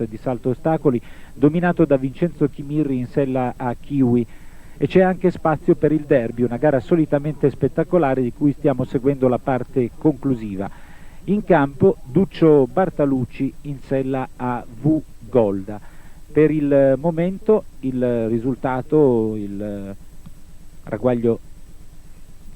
di salto ostacoli, dominato da Vincenzo Chimirri in sella a Kiwi, e c'è anche spazio per il derby, una gara solitamente spettacolare di cui stiamo seguendo la parte conclusiva. In campo Duccio Bartalucci in sella a V Golda. Per il momento il risultato, il ragguaglio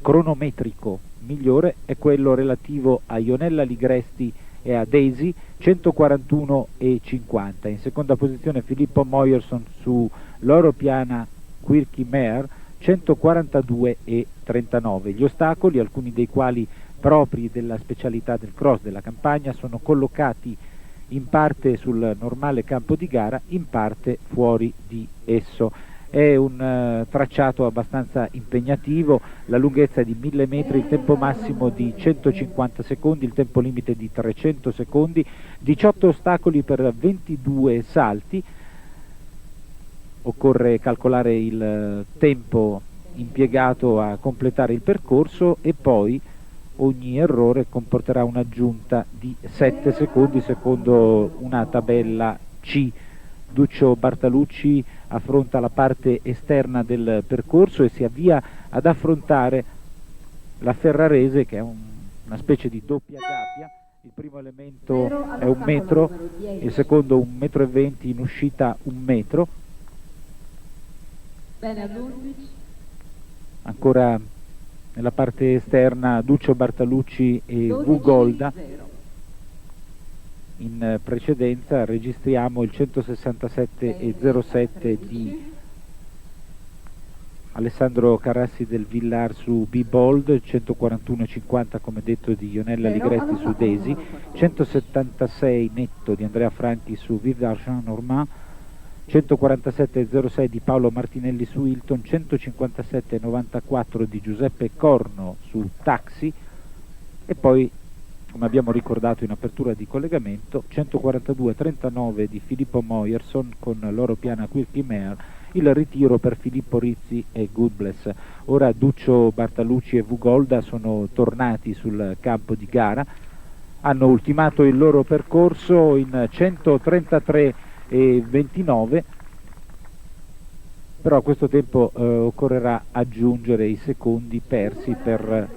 cronometrico migliore è quello relativo a Ionella Ligresti e a Daisy, 141,50. In seconda posizione Filippo Moyerson su Loro Piana Quirky Mare, 142,39. Gli ostacoli, alcuni dei quali propri della specialità del cross della campagna, sono collocati in parte sul normale campo di gara, in parte fuori di esso. È un tracciato abbastanza impegnativo, la lunghezza è di 1000 metri, il tempo massimo di 150 secondi, il tempo limite di 300 secondi, 18 ostacoli per 22 salti. Occorre calcolare il tempo impiegato a completare il percorso e poi ogni errore comporterà un'aggiunta di 7 secondi secondo una tabella C. Duccio Bartalucci affronta la parte esterna del percorso e si avvia ad affrontare la Ferrarese, che è una specie di doppia gabbia. Il primo elemento è 1 metro, il secondo 1,20 metro, in uscita 1 metro. Ancora nella parte esterna Duccio Bartalucci e V Golda. In precedenza registriamo il 167,07 di Alessandro Carrassi del Villar su B-Bold, 141,50 come detto di Ionella Ligresti su Daisy, 176 netto di Andrea Franchi su Vive d'Argent Normand, 147,06 di Paolo Martinelli su Hilton, 157,94 di Giuseppe Corno su Taxi e poi, come abbiamo ricordato in apertura di collegamento, 142,39 di Filippo Moyerson con Loro Piana Quirky Mare, il ritiro per Filippo Rizzi e Goodbless. Ora Duccio Bartalucci e V Golda sono tornati sul campo di gara, hanno ultimato il loro percorso in 133,29, però a questo tempo occorrerà aggiungere i secondi persi per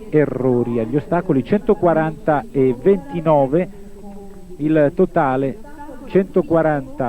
errori agli ostacoli. 140,29 il totale, 140